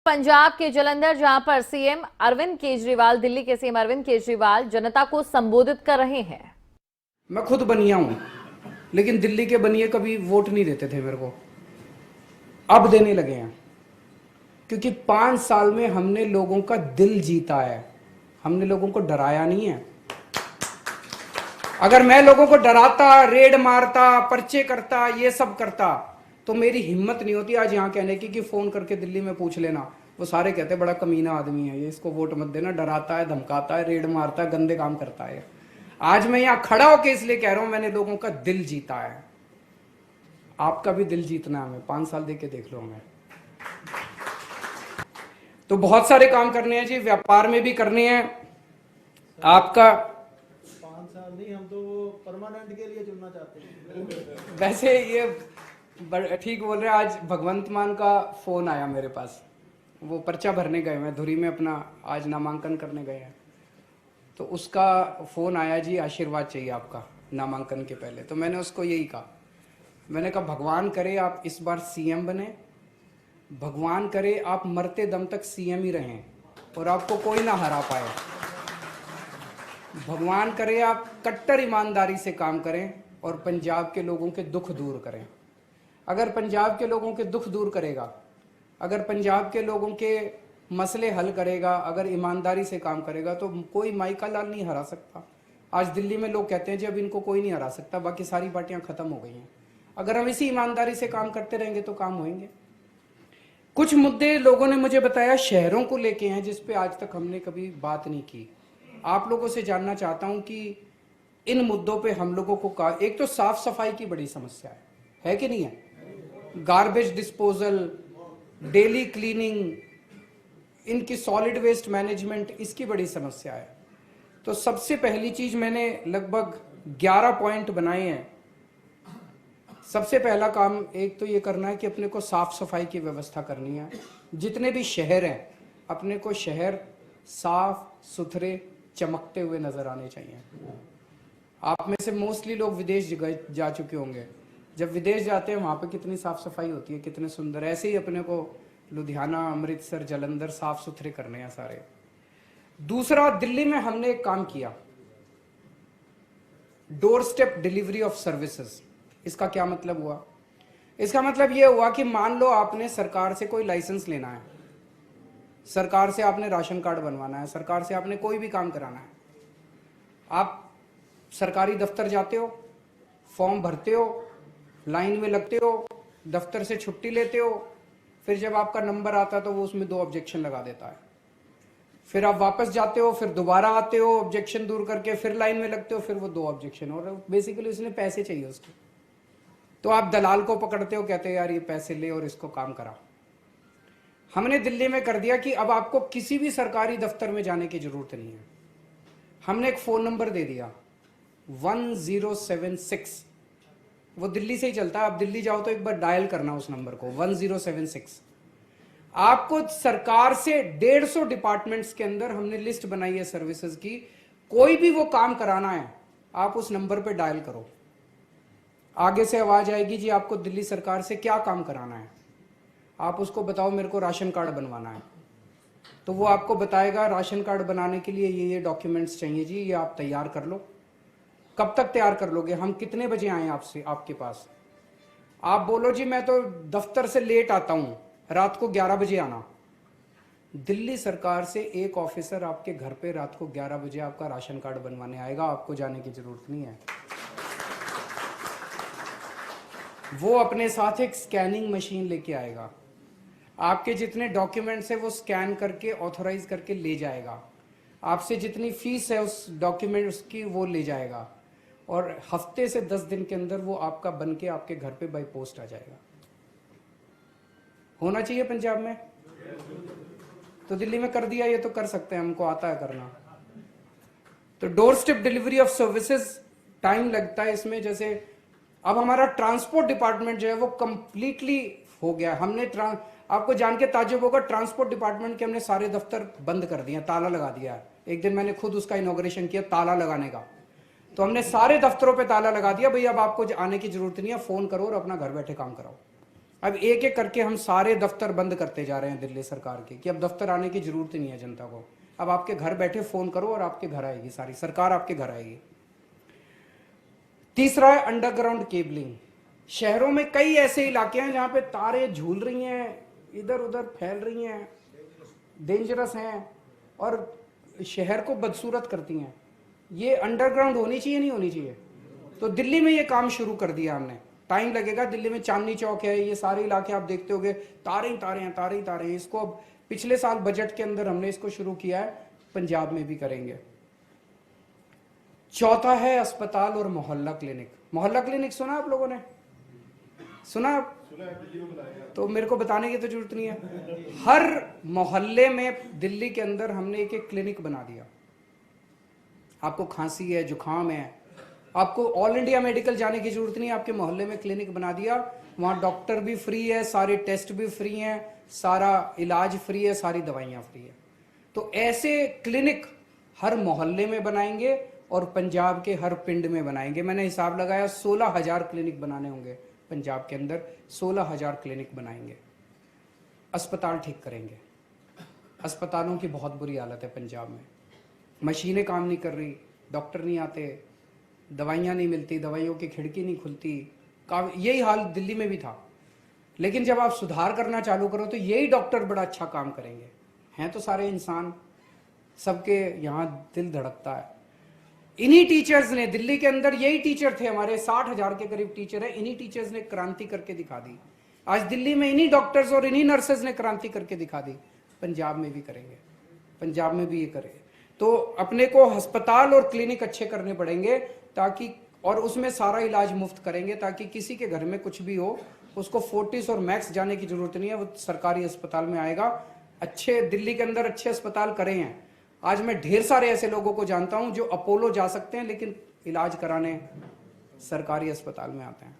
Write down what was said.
पंजाब के जालंधर, जहां पर सीएम अरविंद केजरीवाल, दिल्ली के सीएम अरविंद केजरीवाल जनता को संबोधित कर रहे हैं। मैं खुद बनिया हूं, लेकिन दिल्ली के बनिए कभी वोट नहीं देते थे मेरे को, अब देने लगे हैं। क्योंकि 5 साल में हमने लोगों का दिल जीता है, हमने लोगों को डराया नहीं है। अगर मैं लोगों को डराता, रेड मारता, पर्चे करता, ये सब करता, तो मेरी हिम्मत नहीं होती आज यहां कहने की कि फोन करके दिल्ली में पूछ लेना। वो सारे कहते बड़ा कमीना आदमी है ये, इसको वोट मत देना, डराता है, धमकाता है, रेड मारता है, गंदे काम करता है। आज मैं यहां खड़ा होकर इसलिए कह रहा हूं, मैंने लोगों का दिल जीता है। आपका भी दिल जीतना है हमें, 5 साल दे के देख लो हमें। तो बहुत सारे काम करने हैं जी, व्यापार में भी करने हैं। आपका 5 साल नहीं, हम तो परमानेंट के लिए चुनना चाहते हैं। वैसे ये ठीक बोल रहे हैं। आज भगवंत मान का फोन आया मेरे पास, वो पर्चा भरने गए हैं धुरी में, अपना आज नामांकन करने गए हैं, तो उसका फोन आया जी, आशीर्वाद चाहिए आपका नामांकन के पहले। तो मैंने उसको यही कहा, मैंने कहा भगवान करे आप इस बार सीएम बने, भगवान करे आप मरते दम तक सीएम ही रहें और आपको कोई ना हरा पाए। भगवान करे आप कट्टर ईमानदारी से काम करें और पंजाब के लोगों के दुख दूर करें। अगर पंजाब के लोगों के दुख दूर करेगा, अगर पंजाब के लोगों के मसले हल करेगा, अगर ईमानदारी से काम करेगा, तो कोई माइका लाल नहीं हरा सकता। आज दिल्ली में लोग कहते हैं जब इनको कोई नहीं हरा सकता, बाकी सारी पार्टियां खत्म हो गई हैं। अगर हम इसी ईमानदारी से काम करते रहेंगे तो काम होंगे। कुछ मुद्दे लोगों ने मुझे बताया शहरों को लेके हैं, जिस पे आज तक हमने कभी बात नहीं की। आप लोगों से जानना चाहता हूं कि इन मुद्दों पे हम लोगों को एक तो साफ सफाई की बड़ी समस्या है कि नहीं है? गार्बेज डिस्पोजल, डेली क्लीनिंग, इनकी सॉलिड वेस्ट मैनेजमेंट, इसकी बड़ी समस्या है। तो सबसे पहली चीज मैंने लगभग 11 पॉइंट बनाए हैं। सबसे पहला काम एक तो ये करना है कि अपने को साफ सफाई की व्यवस्था करनी है। जितने भी शहर हैं, अपने को शहर साफ सुथरे चमकते हुए नजर आने चाहिए। आप में से मोस्टली लोग विदेश जा चुके होंगे। जब विदेश जाते हैं वहां पे कितनी साफ सफाई होती है, कितने सुंदर। ऐसे ही अपने को लुधियाना, अमृतसर, जालंधर साफ सुथरे करने हैं सारे। दूसरा, दिल्ली में हमने एक काम किया, door step delivery of services. इसका क्या मतलब हुआ? इसका मतलब यह हुआ कि मान लो आपने सरकार से कोई लाइसेंस लेना है, सरकार से आपने राशन कार्ड बनवाना है, सरकार से आपने कोई भी काम कराना है। आप सरकारी दफ्तर जाते हो, फॉर्म भरते हो, लाइन में लगते हो, दफ्तर से छुट्टी लेते हो, फिर जब आपका नंबर आता है तो वो उसमें 2 ऑब्जेक्शन लगा देता है। फिर आप वापस जाते हो, फिर दोबारा आते हो ऑब्जेक्शन दूर करके, फिर लाइन में लगते हो, फिर वो 2 ऑब्जेक्शन, और बेसिकली उसने पैसे चाहिए उसके। तो आप दलाल को पकड़ते हो, कहते हो यार ये पैसे ले और इसको काम करा। हमने दिल्ली में कर दिया कि अब आपको किसी भी सरकारी दफ्तर में जाने की जरूरत नहीं है। हमने एक फोन नंबर दे दिया 1076, वो दिल्ली से ही चलता है। आप दिल्ली जाओ तो एक बार डायल करना उस नंबर को, 1076। आपको सरकार से 150 डिपार्टमेंट्स के अंदर हमने लिस्ट बनाई है सर्विसेज की। कोई भी वो काम कराना है, आप उस नंबर पे डायल करो, आगे से आवाज आएगी जी आपको दिल्ली सरकार से क्या काम कराना है। आप उसको बताओ मेरे को राशन कार्ड बनवाना है, तो वो आपको बताएगा राशन कार्ड बनाने के लिए ये डॉक्यूमेंट्स चाहिए जी, ये आप तैयार कर लो। कब तक तैयार कर लोगे? हम कितने बजे आए आपसे आपके पास? आप बोलो जी मैं तो दफ्तर से लेट आता हूं, रात को 11 बजे आना। दिल्ली सरकार से एक ऑफिसर आपके घर पे रात को 11 बजे आपका राशन कार्ड बनवाने आएगा, आपको जाने की जरूरत नहीं है। वो अपने साथ एक स्कैनिंग मशीन लेके आएगा, आपके जितने डॉक्यूमेंट्स है वो स्कैन करके ऑथोराइज करके ले जाएगा। आपसे जितनी फीस है उस डॉक्यूमेंट उसकी वो ले जाएगा, और हफ्ते से 10 दिन के अंदर वो आपका बन के आपके घर पे बाय पोस्ट आ जाएगा। होना चाहिए पंजाब में, तो दिल्ली में कर दिया, ये तो कर सकते हैं, हमको आता है करना। तो door step delivery of services, time लगता है इसमें। जैसे अब हमारा ट्रांसपोर्ट डिपार्टमेंट जो है वो कंप्लीटली हो गया। हमने आपको जान के ताज्जुब होगा, ट्रांसपोर्ट डिपार्टमेंट के हमने सारे दफ्तर बंद कर दिए, ताला लगा दिया है। एक दिन मैंने खुद उसका इनॉग्रेशन किया, ताला लगाने का। तो हमने सारे दफ्तरों पे ताला लगा दिया, भाई अब आपको आने की जरूरत नहीं है, फोन करो और अपना घर बैठे काम कराओ। अब एक एक करके हम सारे दफ्तर बंद करते जा रहे हैं दिल्ली सरकार के, कि अब दफ्तर आने की जरूरत ही नहीं है जनता को। अब आपके घर बैठे फोन करो और आपके घर आएगी, सारी सरकार आपके घर आएगी। तीसरा है अंडरग्राउंड केबलिंग। शहरों में कई ऐसे इलाके हैं जहां पे तारे झूल रही हैं, इधर उधर फैल रही हैं, डेंजरस हैं और शहर को बदसूरत करती हैं। ये अंडरग्राउंड होनी चाहिए, नहीं होनी चाहिए? तो दिल्ली में ये काम शुरू कर दिया हमने। टाइम लगेगा, दिल्ली में चांदनी चौक है, ये सारे इलाके आप देखते होंगे, तारे ही तारे हैं, तारे ही तारे हैं। इसको अब पिछले साल बजट के अंदर हमने इसको शुरू किया है, पंजाब में भी करेंगे। चौथा है अस्पताल और मोहल्ला क्लिनिक। मोहल्ला क्लिनिक सुना आप लोगों ने? सुना? तो मेरे को बताने की तो जरूरत नहीं है। हर मोहल्ले में दिल्ली के अंदर हमने एक एक क्लिनिक बना दिया। आपको खांसी है, जुकाम है, आपको ऑल इंडिया मेडिकल जाने की जरूरत नहीं है, आपके मोहल्ले में क्लिनिक बना दिया। वहां डॉक्टर भी फ्री है, सारे टेस्ट भी फ्री हैं, सारा इलाज फ्री है, सारी दवाइयां फ्री है। तो ऐसे क्लिनिक हर मोहल्ले में बनाएंगे और पंजाब के हर पिंड में बनाएंगे। मैंने हिसाब लगाया 16,000 क्लिनिक बनाने होंगे पंजाब के अंदर, 16,000 क्लिनिक बनाएंगे। अस्पताल ठीक करेंगे। अस्पतालों की बहुत बुरी हालत है पंजाब में, मशीनें काम नहीं कर रही, डॉक्टर नहीं आते, दवाइयाँ नहीं मिलती, दवाइयों की खिड़की नहीं खुलती। यही हाल दिल्ली में भी था। लेकिन जब आप सुधार करना चालू करो तो यही डॉक्टर बड़ा अच्छा काम करेंगे। हैं तो सारे इंसान, सबके यहाँ दिल धड़कता है। इन्हीं टीचर्स ने, दिल्ली के अंदर यही टीचर थे हमारे, 60,000 के करीब टीचर है, इन्हीं टीचर्स ने क्रांति करके दिखा दी। आज दिल्ली में इन्हीं डॉक्टर्स और इन्हीं नर्सेज ने क्रांति करके दिखा दी। पंजाब में भी करेंगे, पंजाब में भी ये करेंगे। तो अपने को अस्पताल और क्लिनिक अच्छे करने पड़ेंगे ताकि, और उसमें सारा इलाज मुफ्त करेंगे ताकि किसी के घर में कुछ भी हो उसको फोर्टिस और मैक्स जाने की जरूरत नहीं है, वो सरकारी अस्पताल में आएगा। अच्छे दिल्ली के अंदर अच्छे अस्पताल करे हैं। आज मैं ढेर सारे ऐसे लोगों को जानता हूं जो अपोलो जा सकते हैं लेकिन इलाज कराने सरकारी अस्पताल में आते हैं।